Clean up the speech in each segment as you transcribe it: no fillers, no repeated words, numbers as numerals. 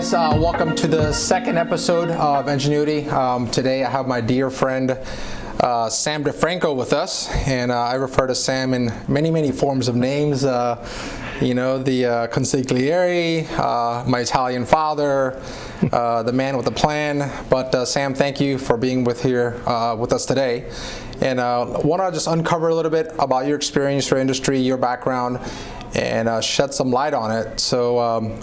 guys, welcome to the second episode of inGenuity. Today I have my dear friend Sam DiFranco with us, and I refer to Sam in many forms of names. The consigliere, my Italian father, the man with the plan. But Sam, thank you for being with us today. And want to just uncover a little bit about your experience, your industry, your background, and shed some light on it. So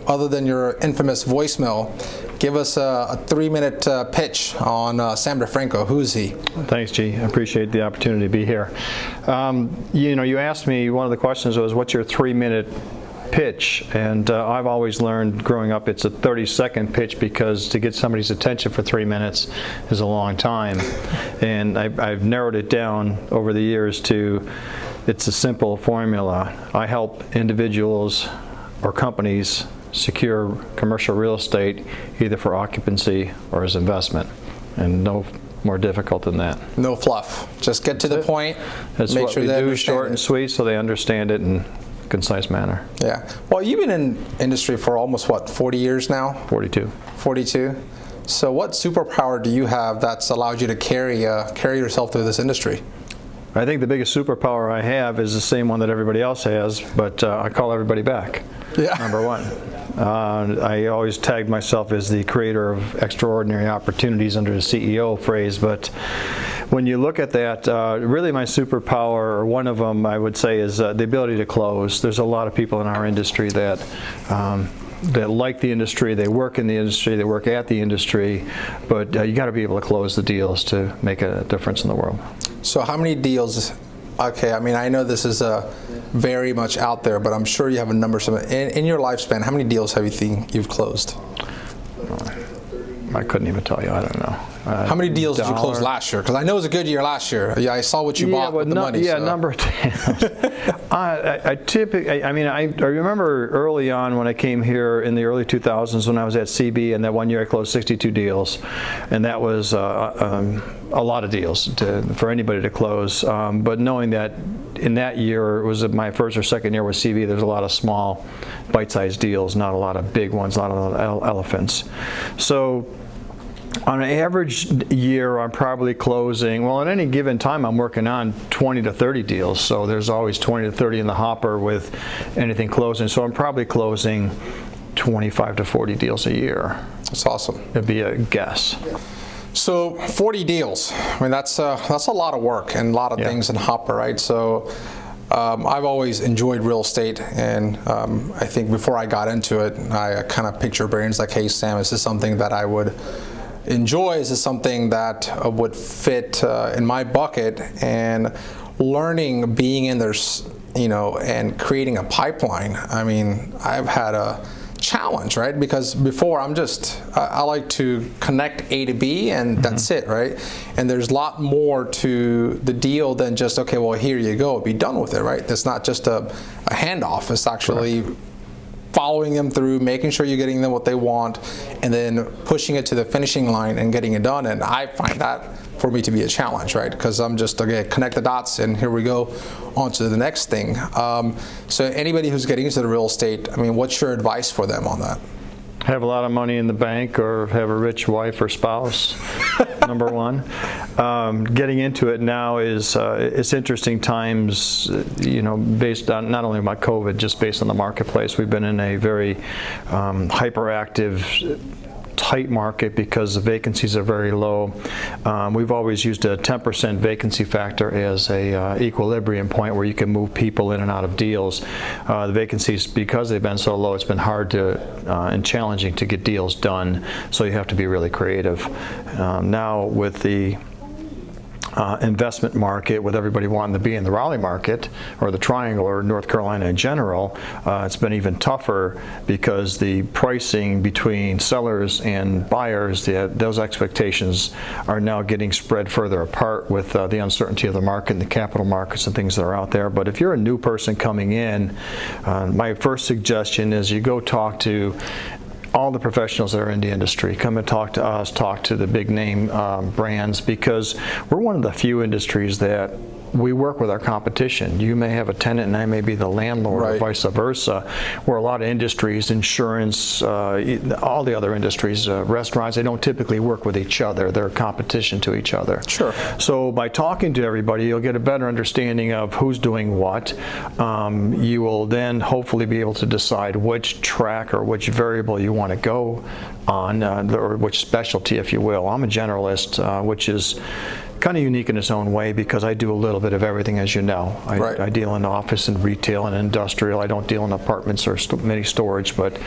other than your infamous voicemail, give us a 3-minute pitch on Sam DiFranco. Who is he? Thanks, G. I appreciate the opportunity to be here. You asked me, one of the questions was, what's your 3-minute pitch? And I've always learned growing up it's a 30-second pitch, because to get somebody's attention for 3 minutes is a long time. And I've narrowed it down over the years to, it's a simple formula. I help individuals or companies secure commercial real estate either for occupancy or as investment, and no more difficult than that. No fluff. Just get to the point. That's make what sure we they do, understand short and sweet, so they understand it in a concise manner. Yeah. Well, you've been in industry for almost, 40 years now? 42. 42. So what superpower do you have that's allowed you to carry yourself through this industry? I think the biggest superpower I have is the same one that everybody else has, but I call everybody back. Yeah. Number one. I always tagged myself as the creator of extraordinary opportunities under the CEO phrase, but when you look at that, really my superpower, or one of them I would say, is the ability to close. There's a lot of people in our industry that like the industry, they work in the industry, they work at the industry, but you got to be able to close the deals to make a difference in the world. So how many deals? Okay, I mean, I know this is very much out there, but I'm sure you have a number. In your lifespan, how many deals have you think you've closed? I couldn't even tell you. I don't know. How many deals did you close last year? Because I know it was a good year last year. Yeah, I saw what you bought with the money. Yeah, so. number 10. I remember early on when I came here in the early 2000s when I was at CB, and that one year I closed 62 deals, and that was a lot of deals for anybody to close. But knowing that in that year, it was my first or second year with CB, there's a lot of small, bite-sized deals, not a lot of big ones, not a lot of elephants. So on an average year, I'm probably closing, well, at any given time, I'm working on 20 to 30 deals. So there's always 20 to 30 in the hopper with anything closing. So I'm probably closing 25 to 40 deals a year. That's awesome. It'd be a guess. So 40 deals. I mean, that's a lot of work and a lot of things in hopper, right? So I've always enjoyed real estate, and I think before I got into it, I kind of picture brains like, hey, Sam, is this something that I would enjoy? Is this something that would fit in my bucket? And learning, being in there, and creating a pipeline. I mean, I've had a challenge, right? Because before I like to connect A to B, and that's it, right? And there's a lot more to the deal than just, okay, well, here you go, be done with it, right? It's not just a handoff. It's actually following them through, making sure you're getting them what they want, and then pushing it to the finishing line and getting it done. And I find that for me to be a challenge, right? Because I'm just, okay, connect the dots, and here we go on to the next thing. So anybody who's getting into the real estate, I mean, what's your advice for them on that? Have a lot of money in the bank, or have a rich wife or spouse, number one. Getting into it now is, it's interesting times, based on not only about COVID, just based on the marketplace. We've been in a very hyperactive, tight market because the vacancies are very low. We've always used a 10% vacancy factor as a equilibrium point where you can move people in and out of deals. The vacancies, because they've been so low, it's been hard and challenging to get deals done, so you have to be really creative. Now with the investment market, with everybody wanting to be in the Raleigh market or the Triangle or North Carolina in general, it's been even tougher because the pricing between sellers and buyers, those expectations are now getting spread further apart with the uncertainty of the market and the capital markets and things that are out there. But if you're a new person coming in, my first suggestion is you go talk to all the professionals that are in the industry. Come and talk to us, talk to the big name brands, because we're one of the few industries that we work with our competition. You may have a tenant and I may be the landlord, or vice versa, where a lot of industries, insurance, all the other industries, restaurants, they don't typically work with each other. They're competition to each other. Sure. So by talking to everybody, you'll get a better understanding of who's doing what. You will then hopefully be able to decide which track or which variable you want to go on, or which specialty, if you will. I'm a generalist, which is kind of unique in its own way because I do a little bit of everything, as you know. I deal in office and retail and industrial. I don't deal in apartments or mini storage, but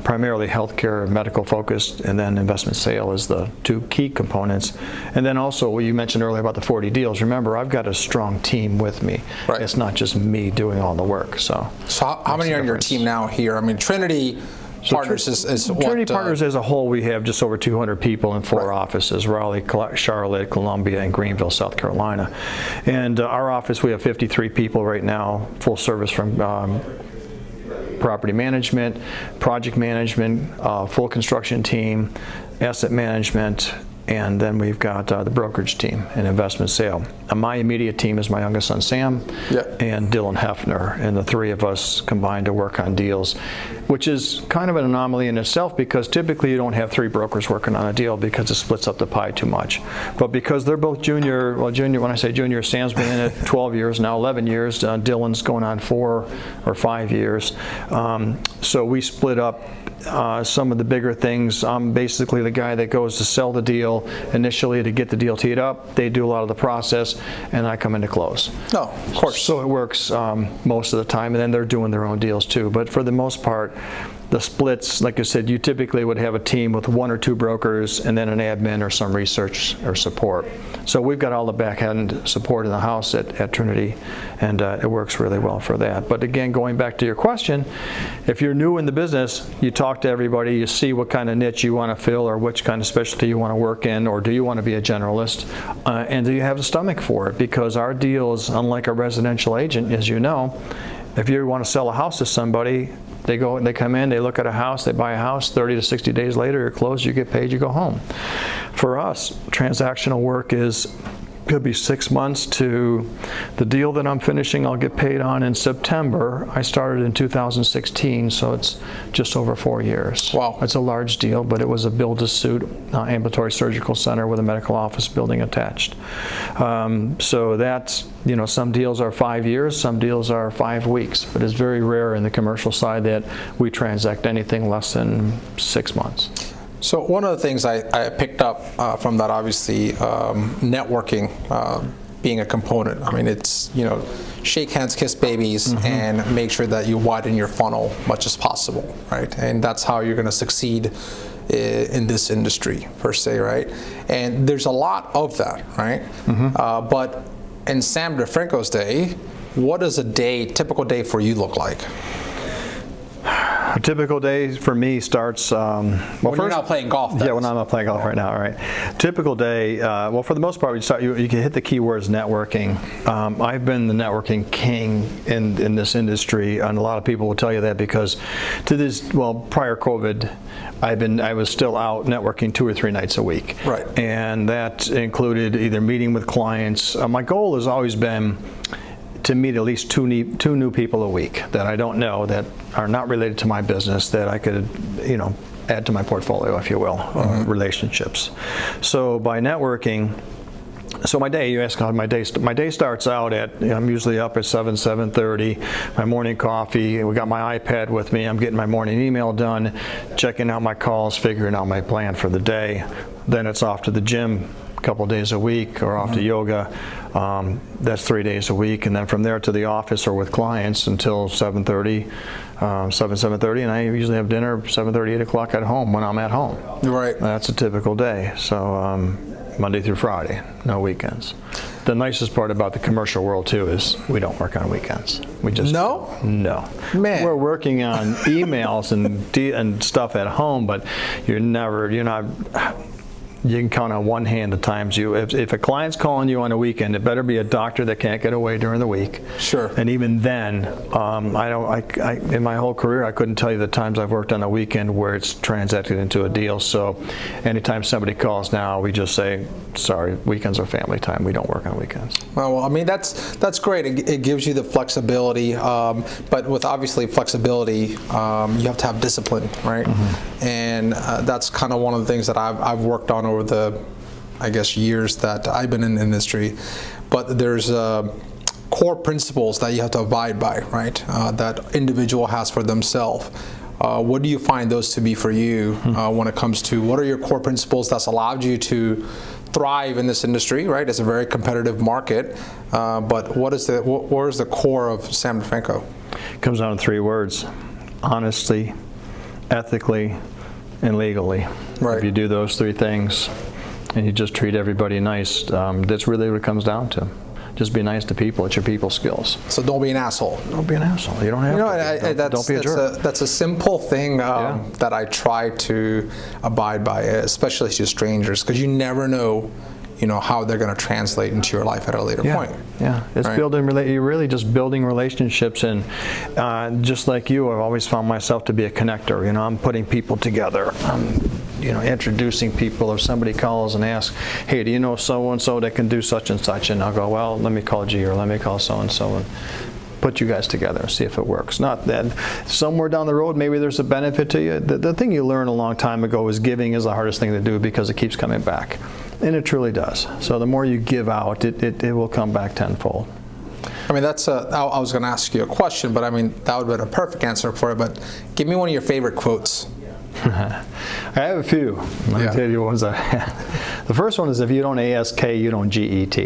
primarily healthcare, medical focused, and then investment sale is the two key components. And then also, what you mentioned earlier about the 40 deals. Remember, I've got a strong team with me. Right. It's not just me doing all the work. So how many are on your team now here? I mean, Trinity Partners is what? Trinity Partners as a whole, we have just over 200 people in 4 offices: Raleigh, Charlotte, Columbia, and Greenville, South Carolina. And our office, we have 53 people right now, full service from property management, project management, full construction team, asset management, and then we've got the brokerage team and investment sale. My immediate team is my youngest son, Sam, and Dylan Hefner, and the 3 of us combined to work on deals, which is kind of an anomaly in itself because typically you don't have 3 brokers working on a deal because it splits up the pie too much. But because they're both junior, when I say junior, Sam's been in it 12 years now, 11 years, Dylan's going on 4 or 5 years. So we split up some of the bigger things. I'm basically the guy that goes to sell the deal initially to get the deal teed up. They do a lot of the process, and I come in to close. No, of course. So it works most of the time, and then they're doing their own deals too. But for the most part, the splits, like I said, you typically would have a team with 1 or 2 brokers and then an admin or some research or support. So we've got all the back end support in the house at Trinity, and it works really well for that. But again, going back to your question, if you're new in the business, you talk to everybody, you see what kind of niche you want to fill or which kind of specialty you want to work in, or do you want to be a generalist, and do you have the stomach for it? Because our deals, unlike a residential agent, as you know, if you want to sell a house to somebody, they come in, they look at a house, they buy a house, 30 to 60 days later, you're closed, you get paid, you go home. For us, transactional work could be 6 months to the deal that I'm finishing, I'll get paid on in September. I started in 2016, so it's just over 4 years. Wow. It's a large deal, but it was a build-to-suit ambulatory surgical center with a medical office building attached. So that's, some deals are 5 years, some deals are 5 weeks, but it's very rare in the commercial side that we transact anything less than 6 months. So one of the things I picked up from that, obviously, networking being a component. I mean, it's, shake hands, kiss babies, and make sure that you widen your funnel much as possible, right? And that's how you're going to succeed in this industry, per se, right? And there's a lot of that, right? But in Sam DiFranco's day, what does a typical day for you look like? A typical day for me starts when you're not playing golf. Yeah, when I'm not playing golf right now. All right. Typical day. Well, for the most part, you can hit the keywords networking. I've been the networking king in this industry, and a lot of people will tell you that because prior COVID, I was still out networking 2 or 3 nights a week. Right. And that included either meeting with clients. My goal has always been to meet at least two new people a week that I don't know, that are not related to my business, that I could, add to my portfolio, if you will, relationships. So by networking, my day, you ask how my day starts out at, I'm usually up at 7:30, my morning coffee, we got my iPad with me, I'm getting my morning email done, checking out my calls, figuring out my plan for the day. Then it's off to the gym a couple days a week, or off to yoga. That's 3 days a week, and then from there to the office or with clients until 7:30, and I usually have dinner 7:30, 8 o'clock at home when I'm at home. Right. That's a typical day. So Monday through Friday, no weekends. The nicest part about the commercial world too is we don't work on weekends. We just no. Man, we're working on emails and stuff at home, but you're not. you can count on one hand the times if a client's calling you on a weekend, it better be a doctor that can't get away during the week. Sure. And even then, in my whole career, I couldn't tell you the times I've worked on a weekend where it's transacted into a deal. So anytime somebody calls now, we just say, sorry, weekends are family time. We don't work on weekends. Well, I mean, that's great. It gives you the flexibility, but with obviously flexibility, you have to have discipline, right? Mm-hmm. And that's kind of one of the things that I've worked on over the, I guess, years that I've been in the industry. But there's core principles that you have to abide by, right? That individual has for themselves. What do you find those to be for you when it comes to what are your core principles that's allowed you to thrive in this industry, right? It's a very competitive market, but where is the core of Sam DiFranco? It comes down to 3 words: honesty, ethically, and legally. Right. If you do those 3 things and you just treat everybody nice, that's really what it comes down to. Just be nice to people. It's your people skills. So don't be an asshole. Don't be an asshole. You don't have to. Don't be a jerk. That's a simple thing that I try to abide by, especially to strangers, because you never know, how they're going to translate into your life at a later point. Yeah, it's right? You're really just building relationships, and just like you, I've always found myself to be a connector. I'm putting people together. Introducing people. If somebody calls and asks, hey, do you know so-and-so that can do such and such? And I'll go, well, let me call G, or let me call so-and-so, and put you guys together and see if it works. Not that somewhere down the road, maybe there's a benefit to you. The thing you learned a long time ago is giving is the hardest thing to do because it keeps coming back. And it truly does. So the more you give out, it will come back tenfold. I mean, I was going to ask you a question, but I mean, that would have been a perfect answer for it. But give me one of your favorite quotes. I have a few. Let me tell you ones I have. The first one is, if you don't ASK, you don't GET.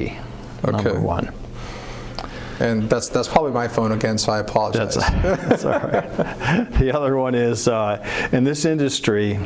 Number 1. And that's probably my phone again, so I apologize. That's all right. The other one is, in this industry,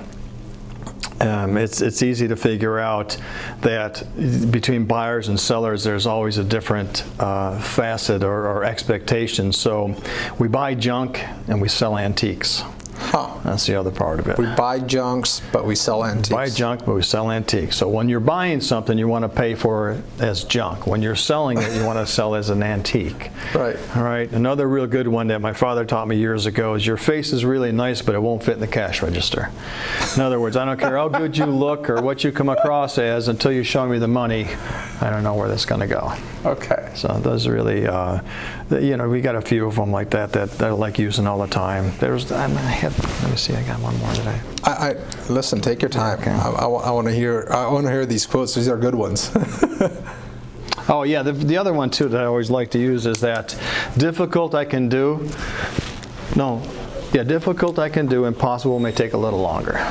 it's easy to figure out that between buyers and sellers, there's always a different facet or expectation. So we buy junk and we sell antiques. Huh. That's the other part of it. We buy junks, but we sell antiques. We buy junk, but we sell antiques. So when you're buying something, you want to pay for it as junk. When you're selling it, you want to sell as an antique. Right. All right. Another real good one that my father taught me years ago is, your face is really nice, but it won't fit in the cash register. In other words, I don't care how good you look or what you come across as, until you show me the money, I don't know where that's going to go. Okay. So those are really, we got a few of them like that I like using all the time. Let me see, I got one more today. Listen, take your time. Okay. I want to hear these quotes. These are good ones. Oh yeah, the other one too that I always like to use is that difficult I can do, impossible may take a little longer.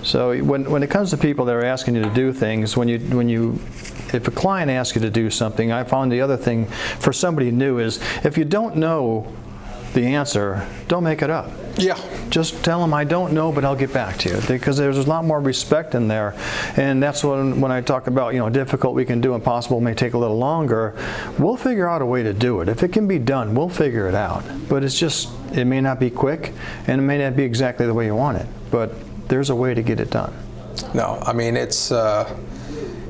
So when it comes to people that are asking you to do things, if a client asks you to do something, I found the other thing for somebody new is, if you don't know the answer, don't make it up. Yeah. Just tell them, I don't know, but I'll get back to you, because there's a lot more respect in there. And that's when I talk about, difficult we can do, impossible may take a little longer. We'll figure out a way to do it. If it can be done, we'll figure it out. But it may not be quick, and it may not be exactly the way you want it, but there's a way to get it done. No, I mean, it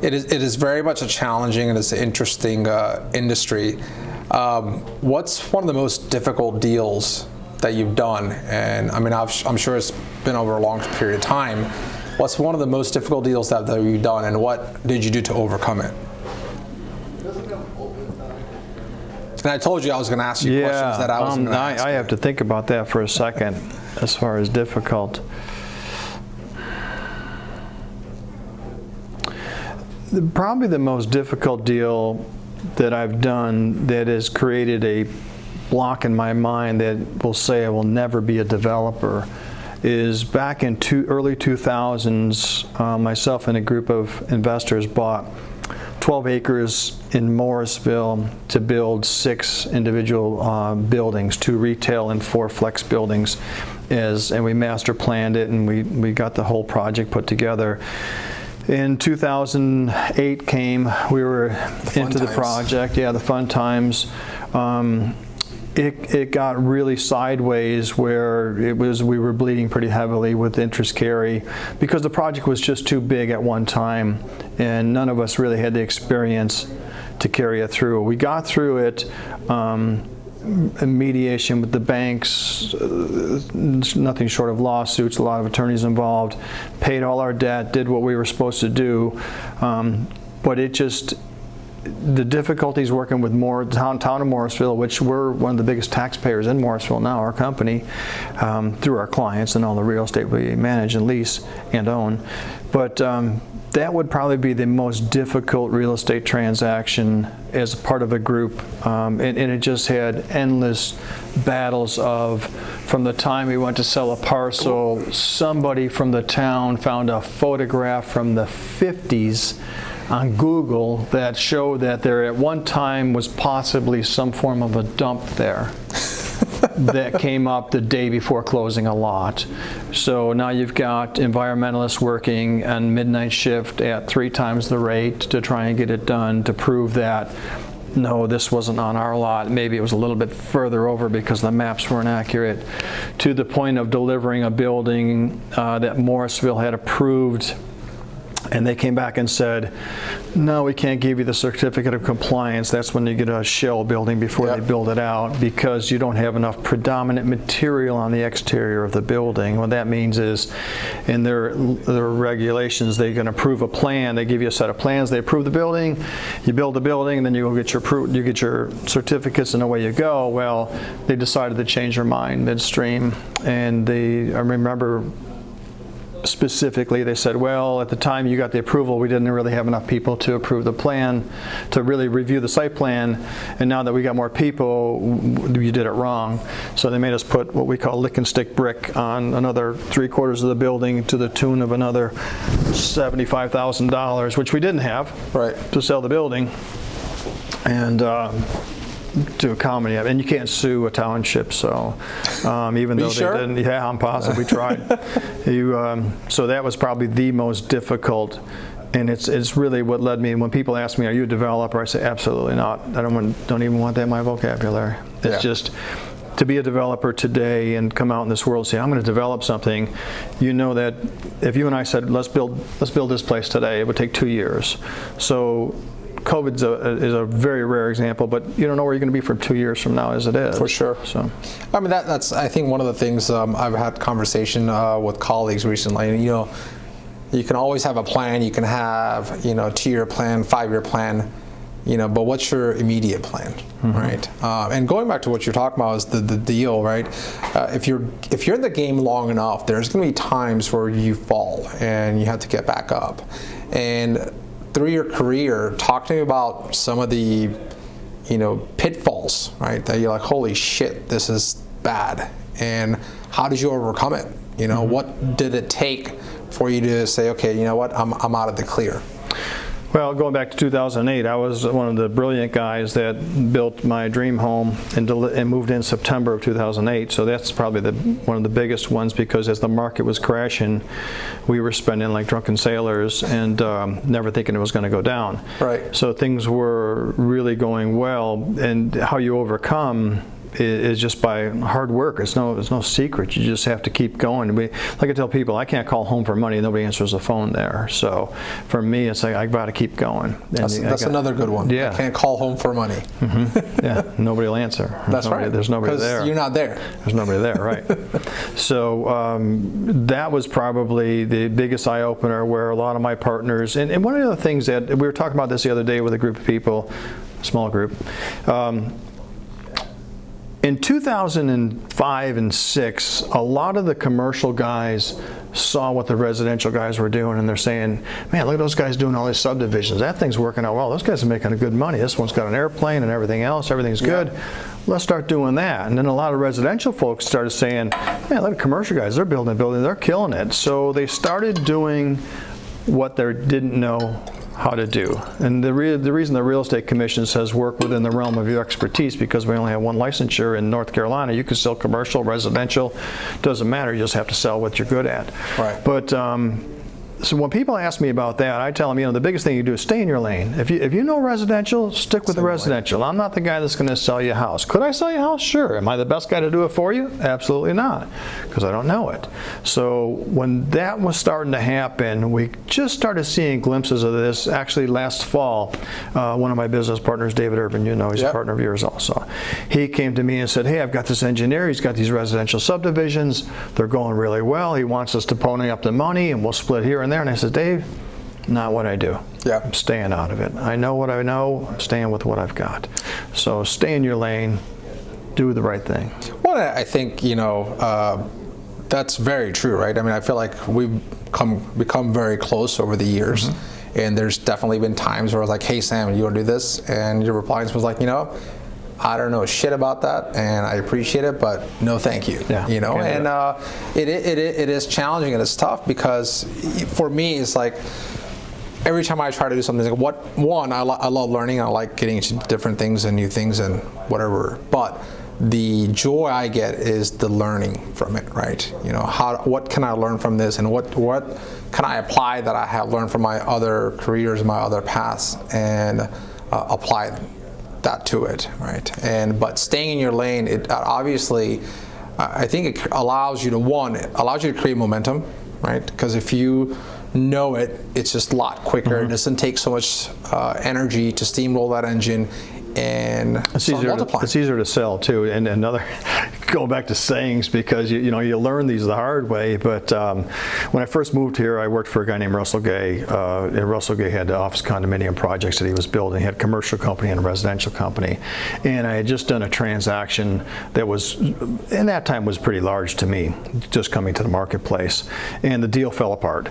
is very much a challenging and it's an interesting industry. What's one of the most difficult deals that you've done? And I mean, I'm sure it's been over a long period of time. What's one of the most difficult deals that you've done, and what did you do to overcome it? And I told you I was going to ask you questions that I wasn't going to ask. I have to think about that for a second as far as difficult. Probably the most difficult deal that I've done that has created a block in my mind that will say I will never be a developer is back in early 2000s, myself and a group of investors bought 12 acres in Morrisville to build 6 individual buildings, 2 retail and 4 flex buildings, and we master planned it, and we got the whole project put together. In 2008 came, we were into the project, the fun times. it got really sideways where we were bleeding pretty heavily with interest carry because the project was just too big at one time, and none of us really had the experience to carry it through. We got through it. Mediation with the banks, nothing short of lawsuits, a lot of attorneys involved, paid all our debt, did what we were supposed to do, but it just, the difficulties working with town of Morrisville, which we're one of the biggest taxpayers in Morrisville now, our company, through our clients and all the real estate we manage and lease and own, but that would probably be the most difficult real estate transaction as part of a group, and it just had endless battles of, from the time we went to sell a parcel, somebody from the town found a photograph from the 50s on Google that showed that there at one time was possibly some form of a dump there. That came up the day before closing a lot. So now you've got environmentalists working on midnight shift at 3 times the rate to try and get it done to prove that no, this wasn't on our lot. Maybe it was a little bit further over because the maps weren't accurate, to the point of delivering a building that Morrisville had approved. And they came back and said, no, we can't give you the certificate of compliance. That's when you get a shell building before they build it out, because you don't have enough predominant material on the exterior of the building. What that means is, in their regulations, they can approve a plan. They give you a set of plans. They approve the building. You build the building, and then you go get your certificates, and away you go. Well, they decided to change their mind midstream, and I remember specifically, they said, well, at the time you got the approval, we didn't really have enough people to approve the plan, to really review the site plan, and now that we got more people, you did it wrong. So they made us put what we call lick and stick brick on another 3/4 of the building to the tune of another $75,000, which we didn't have to sell the building. And to accommodate it, and you can't sue a township, so even though they didn't, yeah, I'm positive we tried. So that was probably the most difficult, and it's really what led me. And when people ask me, "Are you a developer?" I say, "Absolutely not. I don't even want that in my vocabulary." It's just, to be a developer today and come out in this world and say, I'm going to develop something, you know that if you and I said, let's build this place today, it would take 2 years. So COVID is a very rare example, but you don't know where you're going to be from 2 years from now as it is. For sure. So, I mean, that's I think one of the things I've had conversation with colleagues recently. And, you can always have a plan. You can have 2-year plan, 5-year plan. But what's your immediate plan, right? And going back to what you're talking about is the deal, right? If you're in the game long enough, there's going to be times where you fall and you have to get back up. And through your career, talk to me about some of the, pitfalls, right? That you're like, holy shit, this is bad. And how did you overcome it? What did it take for you to say, okay, you know what, I'm out of the clear? Well, going back to 2008, I was one of the brilliant guys that built my dream home and moved in September of 2008. So that's probably one of the biggest ones, because as the market was crashing, we were spending like drunken sailors and never thinking it was going to go down. Right. So things were really going well, and how you overcome is just by hard work. It's no secret. You just have to keep going. Like I tell people, I can't call home for money and nobody answers the phone there. So for me, it's like I've got to keep going. That's another good one. Yeah. I can't call home for money. Yeah, nobody will answer. There's nobody there. Because you're not there. There's nobody there, right. So that was probably the biggest eye-opener, where a lot of my partners, and one of the things that, we were talking about this the other day with a group of people, a small group, in 2005 and 6, a lot of the commercial guys saw what the residential guys were doing, and they're saying, man, look at those guys doing all these subdivisions. That thing's working out well. Those guys are making good money. This one's got an airplane and everything else. Everything's good. Let's start doing that. And then a lot of residential folks started saying, man, look at commercial guys. They're building a building. They're killing it. So they started doing what they didn't know how to do. And the reason the real estate commission says work within the realm of your expertise, because we only have one licensure in North Carolina. You can sell commercial, residential, doesn't matter. You just have to sell what you're good at. Right. But So when people ask me about that, I tell them, the biggest thing you do is stay in your lane. If you know residential, stick with the residential. I'm not the guy that's going to sell you a house. Could I sell you a house? Sure. Am I the best guy to do it for you? Absolutely not, because I don't know it. So when that was starting to happen, we just started seeing glimpses of this. Actually, last fall, one of my business partners, David Urban, he's a partner of yours also. He came to me and said, hey, I've got this engineer. He's got these residential subdivisions. They're going really well. He wants us to pony up the money, and we'll split here and there. And I said, Dave, not what I do. Yeah. I'm staying out of it. I know what I know. I'm staying with what I've got. So stay in your lane. Do the right thing. Well, I think, that's very true, right? I mean, I feel like we've become very close over the years. Mm-hmm. And there's definitely been times where I was like, hey, Sam, you want to do this? And your reply was like, I don't know shit about that, and I appreciate it, but no thank you. Yeah, And it is challenging and it's tough, because for me it's like every time I try to do something, like I love learning. I like getting into different things and new things and whatever, but the joy I get is the learning from it, right? What can I learn from this, and what can I apply that I have learned from my other careers, my other paths, and apply that to it, right? But staying in your lane, it obviously, I think it allows you to create momentum, right? Because if you know it, it's just a lot quicker. Mm-hmm. It doesn't take so much energy to steamroll that engine, and it's easier to sell too. And another, go back to sayings, because you learn these the hard way. But when I first moved here, I worked for a guy named Russell Gay. And Russell Gay had office condominium projects that he was building. He had a commercial company and a residential company. And I had just done a transaction that was, in that time, was pretty large to me, just coming to the marketplace. And the deal fell apart.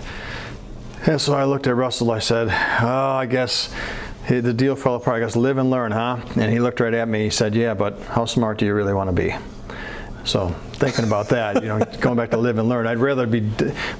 And so I looked at Russell. I said, I guess the deal fell apart. I guess live and learn, huh? And he looked right at me. He said, yeah, but how smart do you really want to be? So thinking about that, going back to live and learn, I'd rather be.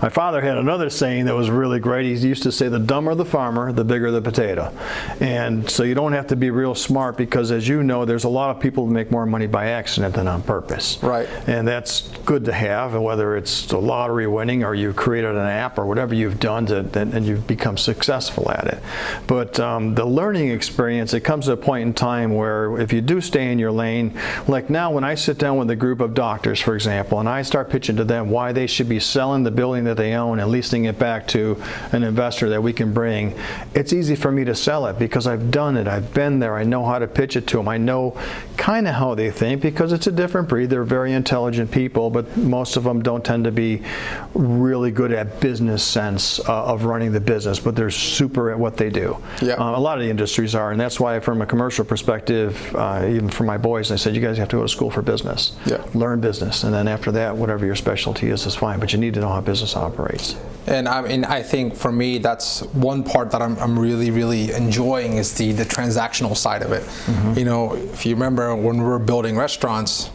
My father had another saying that was really great. He used to say, the dumber the farmer, the bigger the potato. And so you don't have to be real smart, because as you know, there's a lot of people who make more money by accident than on purpose. Right. And that's good to have, and whether it's a lottery winning or you created an app or whatever you've done and you've become successful at it. But the learning experience, it comes to a point in time where if you do stay in your lane, like now when I sit down with a group of doctors, for example, and I start pitching to them why they should be selling the building that they own and leasing it back to an investor that we can bring, it's easy for me to sell it because I've done it. I've been there. I know how to pitch it to them. I know kind of how they think, because it's a different breed. They're very intelligent people, but most of them don't tend to be really good at business sense of running the business, but they're super at what they do. Yeah. A lot of the industries are, and that's why from a commercial perspective, even for my boys, I said, you guys have to go to school for business. Yeah. Learn business, and then after that, whatever your specialty is fine, but you need to know how business operates. And I think for me, that's one part that I'm really, really enjoying, is the transactional side of it. Mm-hmm. If you remember when we were building restaurants,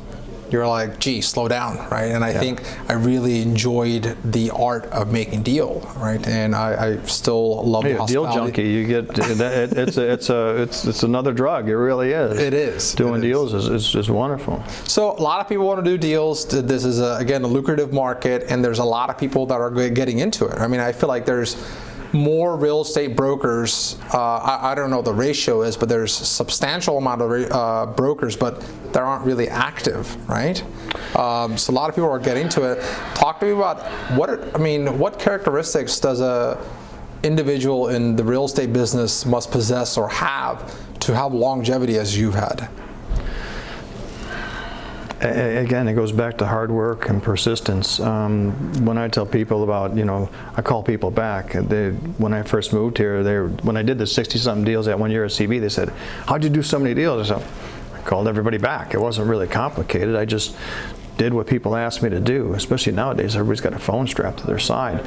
you're like, gee, slow down, right? And I think I really enjoyed the art of making deal, right? And I still love the hospitality. Deal junkie, you get it's another drug. It really is. It is. Doing deals is wonderful. So a lot of people want to do deals. This is again a lucrative market, and there's a lot of people that are getting into it. I mean, I feel like there's more real estate brokers. I don't know what the ratio is, but there's a substantial amount of brokers, but they aren't really active, right? So a lot of people are getting to it. Talk to me about what characteristics does a individual in the real estate business must possess or have to have longevity as you've had? Again, it goes back to hard work and persistence. When I tell people about, I call people back. When I first moved here, when I did the 60-something deals that one year at CB, they said, how'd you do so many deals? I called everybody back. It wasn't really complicated. I just did what people asked me to do, especially nowadays. Everybody's got a phone strapped to their side.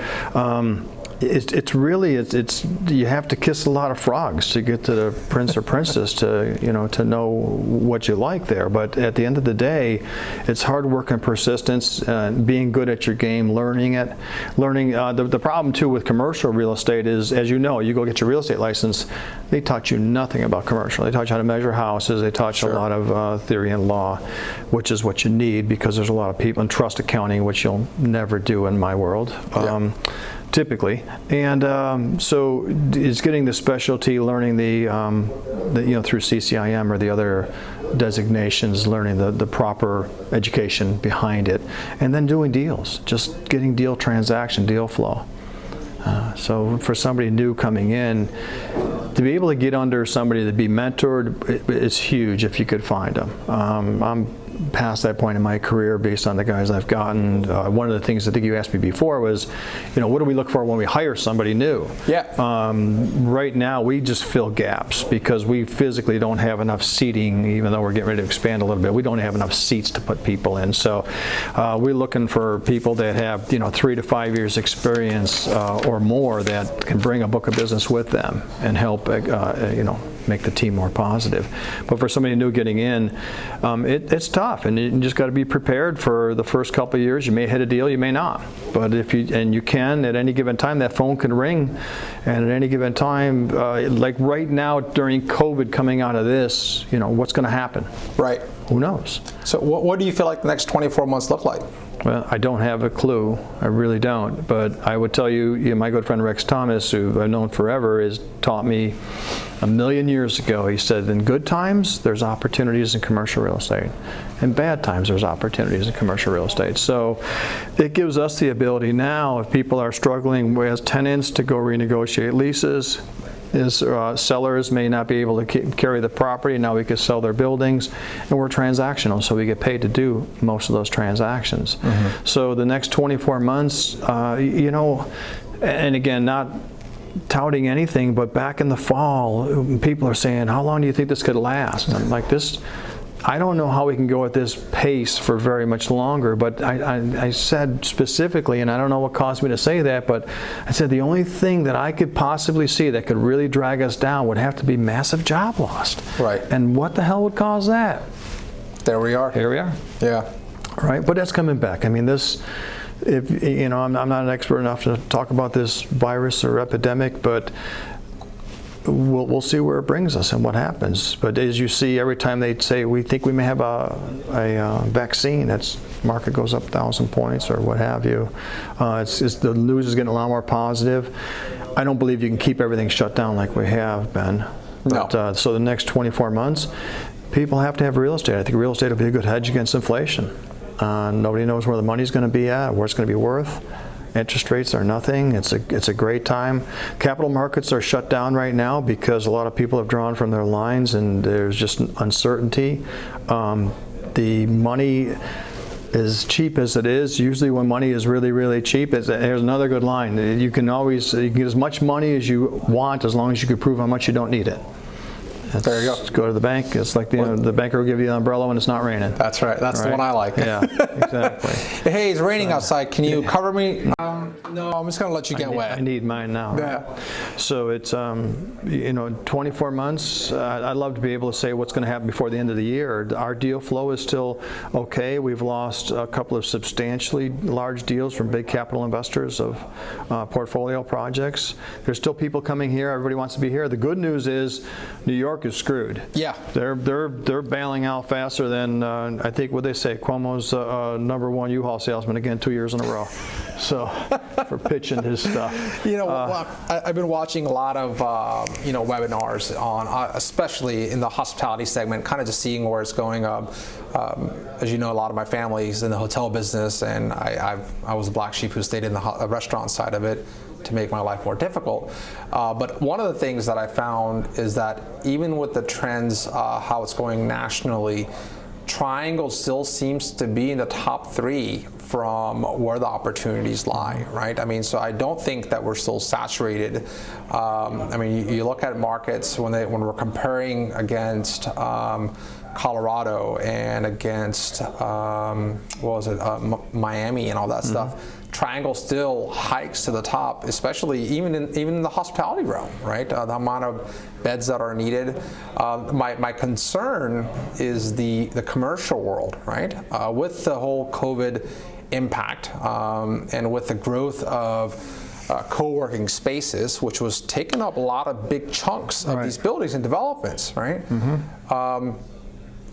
It's really you have to kiss a lot of frogs to get to the prince or princess to know what you like there. But at the end of the day, it's hard work and persistence, being good at your game, learning it. The problem too with commercial real estate is, as you know, you go get your real estate license, they taught you nothing about commercial. They taught you how to measure houses. They taught you a lot of theory and law, which is what you need, because there's a lot of people in trust accounting, which you'll never do in my world. typically. And so it's getting the specialty, learning the through CCIM or the other designations, learning the proper education behind it, and then doing deals, just getting deal flow. So for somebody new coming in, to be able to get under somebody to be mentored is huge if you could find them. I'm past that point in my career based on the guys I've gotten. One of the things I think you asked me before was, what do we look for when we hire somebody new? Yeah. Right now we just fill gaps because we physically don't have enough seating, even though we're getting ready to expand a little bit. We don't have enough seats to put people in. So we're looking for people that have 3 to 5 years experience or more that can bring a book of business with them and help make the team more positive. But for somebody new getting in, it's tough, and you just got to be prepared for the first couple of years. You may hit a deal, you may not. But you can at any given time, that phone can ring, and at any given time, like right now during COVID, coming out of this, what's going to happen? Right. Who knows? So what do you feel like the next 24 months look like? Well, I don't have a clue. I really don't. But I would tell you, my good friend Rex Thomas, who I've known forever, has taught me 1,000,000 years ago. He said, in good times, there's opportunities in commercial real estate. In bad times, there's opportunities in commercial real estate. So it gives us the ability now, if people are struggling as tenants, to go renegotiate leases. Sellers may not be able to carry the property. Now we can sell their buildings, and we're transactional, so we get paid to do most of those transactions. Mm-hmm. So the next 24 months, and again, not touting anything, but back in the fall, people are saying, how long do you think this could last? And I'm like, I don't know how we can go at this pace for very much longer, but I said specifically, and I don't know what caused me to say that, but I said the only thing that I could possibly see that could really drag us down would have to be massive job loss. Right. And what the hell would cause that? There we are. Here we are. Yeah. Right, but that's coming back. I mean, I'm not an expert enough to talk about this virus or epidemic, but we'll see where it brings us and what happens. But as you see, every time they say we think we may have a vaccine, that's market goes up 1,000 points or what have you. The news is getting a lot more positive. I don't believe you can keep everything shut down like we have been. But, no. So the next 24 months, people have to have real estate. I think real estate will be a good hedge against inflation. Nobody knows where the money's going to be at, where it's going to be worth. Interest rates are nothing. It's a great time. Capital markets are shut down right now because a lot of people have drawn from their lines and there's just uncertainty. The money, as cheap as it is, usually when money is really, really cheap, here's another good line. You can get as much money as you want as long as you can prove how much you don't need it. There you go. Go to the bank. It's like the banker will give you an umbrella when it's not raining. That's right. That's the one I like. Yeah, exactly. Hey, it's raining outside. Can you cover me? No, I'm just going to let you get wet. I need mine now. Yeah. Right? So it's 24 months. I'd love to be able to say what's going to happen before the end of the year. Our deal flow is still okay. We've lost a couple of substantially large deals from big capital investors of portfolio projects. There's still people coming here. Everybody wants to be here. The good news is New York is screwed. Yeah. They're bailing out faster than I think what they say. Cuomo's #1 U-Haul salesman again 2 years in a row. So for pitching his stuff. I've been watching a lot of webinars on, especially in the hospitality segment, kind of just seeing where it's going. As you know, a lot of my family's in the hotel business, and I was a black sheep who stayed in the restaurant side of it to make my life more difficult. But one of the things that I found is that even with the trends, how it's going nationally, Triangle still seems to be in the top 3 from where the opportunities lie, right? I mean, so I don't think that we're still saturated. I mean, you look at markets when we're comparing against Colorado and against Miami and all that stuff. Triangle still hikes to the top, especially even in the hospitality realm, right? The amount of beds that are needed. My concern is the commercial world, right? With the whole COVID impact and with the growth of co-working spaces, which was taking up a lot of big chunks of these buildings and developments, right?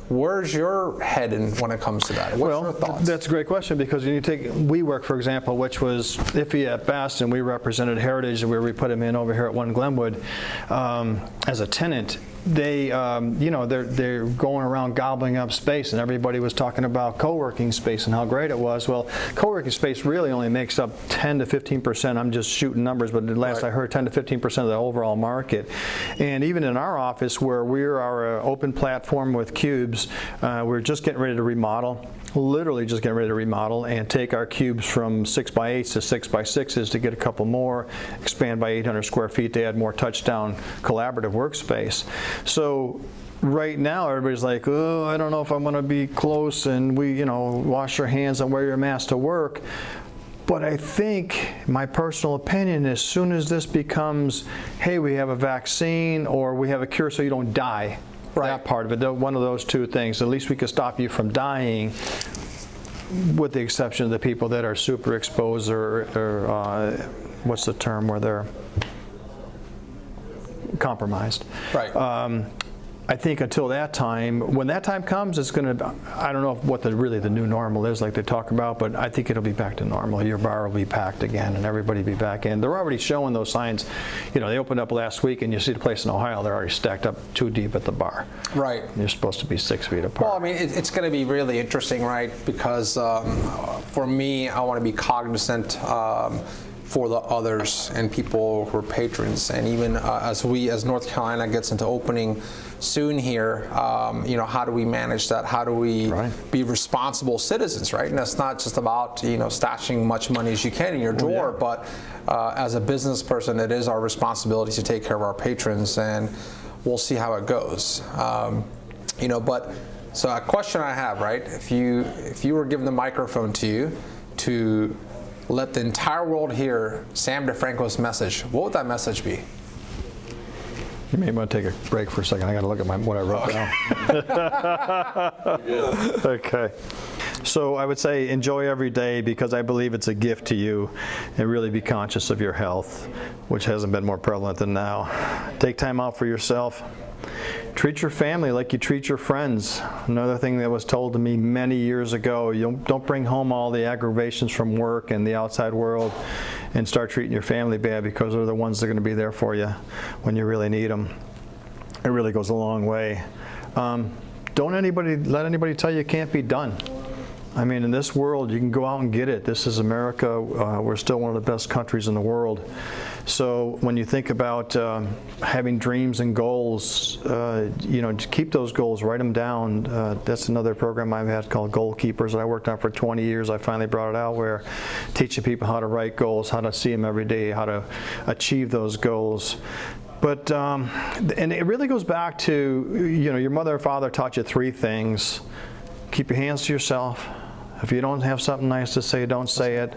Where's your head in when it comes to that? What's your thoughts? That's a great question, because you take WeWork, for example, which was iffy at best, and we represented Heritage, where we put them in over here at One Glenwood as a tenant. They, they're going around gobbling up space, and everybody was talking about co-working space and how great it was. Well, co-working space really only makes up 10 to 15%. I'm just shooting numbers, but last I heard 10 to 15% of the overall market. And even in our office, where we are an open platform with cubes, we're just getting ready to remodel. Literally just getting ready to remodel and take our cubes from 6x8s to 6x6s to get a couple more, expand by 800 square feet to add more touchdown collaborative workspace. So right now everybody's like, oh, I don't know if I'm going to be close, and we, wash your hands and wear your mask to work. But I think, my personal opinion, as soon as this becomes, hey, we have a vaccine or we have a cure so you don't die, that part of it, one of those two things, at least we could stop you from dying, with the exception of the people that are super exposed or what's the term, where they're compromised. Right. I think until that time, when that time comes, it's going to, I don't know what really the new normal is like they talk about, but I think it'll be back to normal. Your bar will be packed again and everybody will be back in. They're already showing those signs. They opened up last week, and you see the place in Ohio, they're already stacked up too deep at the bar. Right. You're supposed to be 6 feet apart. Well, I mean, it's going to be really interesting, right? Because for me, I want to be cognizant for the others and people who are patrons, and even as North Carolina gets into opening soon here, how do we manage that? How do we be responsible citizens, right? And it's not just about stashing much money as you can in your drawer, but as a business person, it is our responsibility to take care of our patrons, and we'll see how it goes. But so a question I have, right? If you were given the microphone to you to let the entire world hear Sam DiFranco's message, what would that message be? You may want to take a break for a second. I got to look at what I wrote down. Okay. So I would say enjoy every day, because I believe it's a gift to you, and really be conscious of your health, which hasn't been more prevalent than now. Take time out for yourself. Treat your family like you treat your friends. Another thing that was told to me many years ago, don't bring home all the aggravations from work and the outside world and start treating your family bad, because they're the ones that are going to be there for you when you really need them. It really goes a long way. Don't let anybody tell you it can't be done. I mean, in this world, you can go out and get it. This is America. We're still one of the best countries in the world. So when you think about having dreams and goals, just keep those goals, write them down. That's another program I've had called Goal Keepers that I worked on for 20 years. I finally brought it out, where teaching people how to write goals, how to see them every day, how to achieve those goals. But, and it really goes back to, your mother or father taught you 3 things. Keep your hands to yourself. If you don't have something nice to say, don't say it,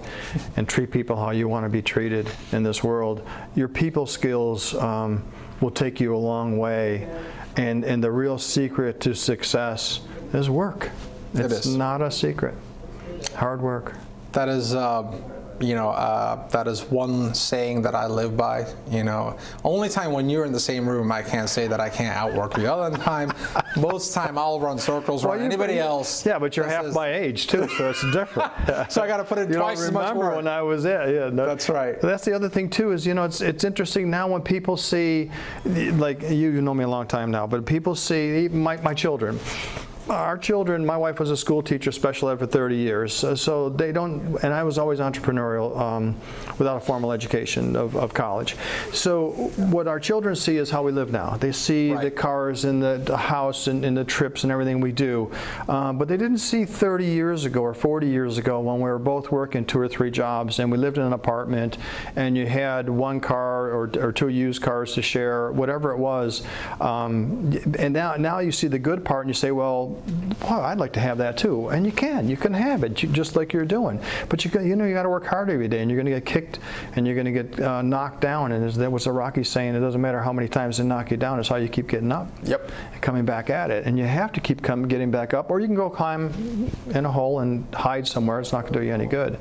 and treat people how you want to be treated in this world. Your people skills will take you a long way, and the real secret to success is work. It's not a secret. Hard work. That is, that is one saying that I live by. Only time when you're in the same room, I can't say that I can't outwork you. Other than time, most time I'll run circles around anybody else. Yeah, but you're half my age too, so it's different. So I got to put in twice as much work. Remember when I was there? Yeah, no, that's right. That's the other thing too. Is it's interesting now when people see, like you know me a long time now, but people see my children. Our children, my wife was a school teacher, special ed for 30 years, so they don't, and I was always entrepreneurial without a formal education of college. So what our children see is how we live now. They see the cars and the house and the trips and everything we do, but they didn't see 30 years ago or 40 years ago when we were both working 2 or 3 jobs and we lived in an apartment and you had 1 car or 2 used cars to share, whatever it was, and now you see the good part and you say, well, I'd like to have that too, and you can have it just like you're doing. But you got to work hard every day, and you're going to get kicked, and you're going to get knocked down. And that was a Rocky saying: it doesn't matter how many times they knock you down; it's how you keep getting up. Yep. And coming back at it, and you have to keep getting back up, or you can go climb in a hole and hide somewhere. It's not going to do you any good.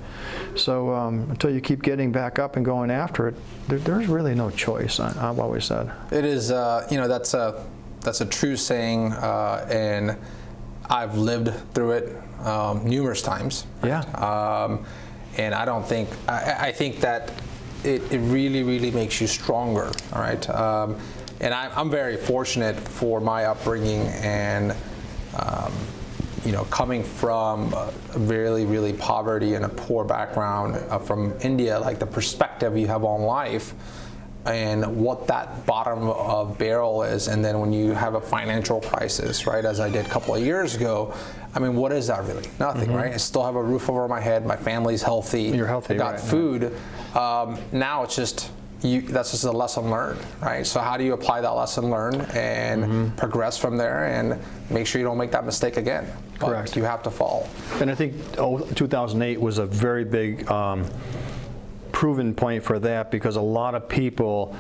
So until you keep getting back up and going after it, there's really no choice. I've always said. It is. That's a true saying, and I've lived through it numerous times. Yeah. And I don't think, I think that it really, really makes you stronger, all right? And I'm very fortunate for my upbringing and, you know, coming from really, really poverty and a poor background from India, like the perspective you have on life and what that bottom of barrel is, and then when you have a financial crisis, right, as I did a couple of years ago, I mean, what is that really? Nothing, right? I still have a roof over my head, my family's healthy, you're healthy, I got right, food. Now it's just, that's just a lesson learned, right? So how do you apply that lesson learned and progress from there and make sure you don't make that mistake again? Correct. But you have to fall. And I think 2008 was a very big proven point for that, because a lot of people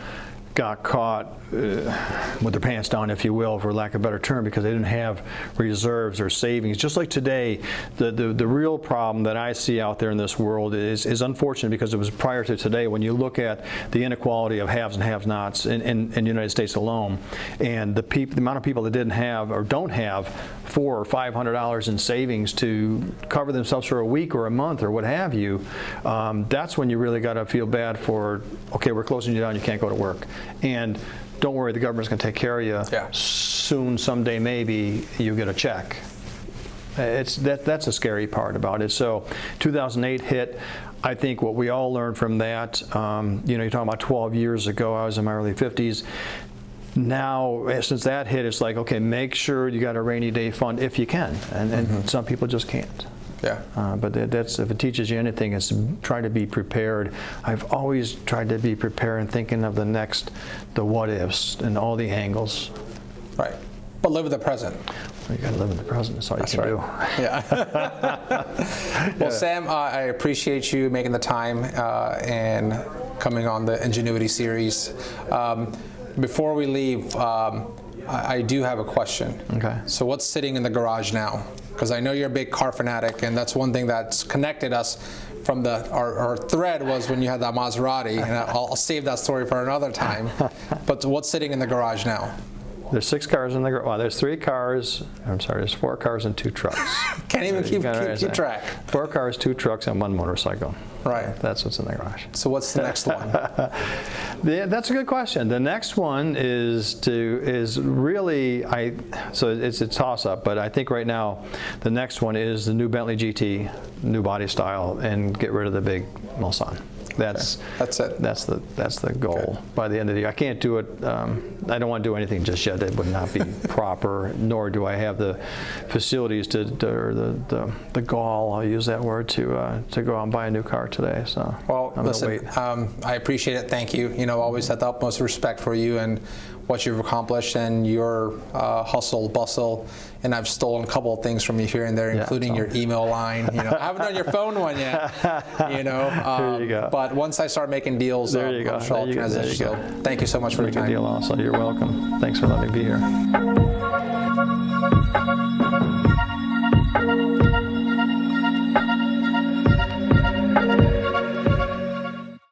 got caught with their pants down, if you will, for lack of a better term, because they didn't have reserves or savings. Just like today, the real problem that I see out there in this world is unfortunate, because it was prior to today. When you look at the inequality of haves and have-nots in the United States alone, and the amount of people that didn't have or don't have $400 or $500 in savings to cover themselves for a week or a month or what have you, that's when you really got to feel bad for, okay, we're closing you down, you can't go to work. And don't worry, the government's going to take care of you. Yeah. Soon, someday, maybe you get a check. That's a scary part about it. So 2008 hit. I think what we all learned from that, you know, you're talking about 12 years ago, I was in my early 50s. Now, since that hit, it's like, okay, make sure you got a rainy day fund if you can. And some people just can't. Yeah. But that's, if it teaches you anything, is try to be prepared. I've always tried to be prepared and thinking of the what ifs and all the angles. Right. But live in the present. You got to live in the present. That's all you can do. Yeah. Well, Sam, I appreciate you making the time and coming on the inGenuity series. Before we leave, I do have a question. Okay. So what's sitting in the garage now? Because I know you're a big car fanatic, and that's one thing that's connected us from our thread was when you had that Maserati, and I'll save that story for another time. But what's sitting in the garage now? There's 6 cars in the garage. Well, there's 3 cars. I'm sorry, there's 4 cars and 2 trucks. Can't even keep track. 4 cars, 2 trucks, and 1 motorcycle. Right. That's what's in the garage. So what's the next one? That's a good question. The next one is really, so it's a toss-up, but I think right now the next one is the new Bentley GT, new body style, and get rid of the big Mulsanne. That's it. That's the goal by the end of the year. I can't do it. I don't want to do anything just yet. It would not be proper, nor do I have the facilities or the gall. I'll use that word to go out and buy a new car today. So well, listen, I appreciate it. Thank you. You know, always had the utmost respect for you and what you've accomplished and your hustle, bustle. And I've stolen a couple of things from you here and there, including your email line. You know, I haven't done your phone one yet. You know, there you go. But once I start making deals, I'm sure I'll transition. So thank you so much for your time. Deal also. You're welcome. Thanks for letting me be here.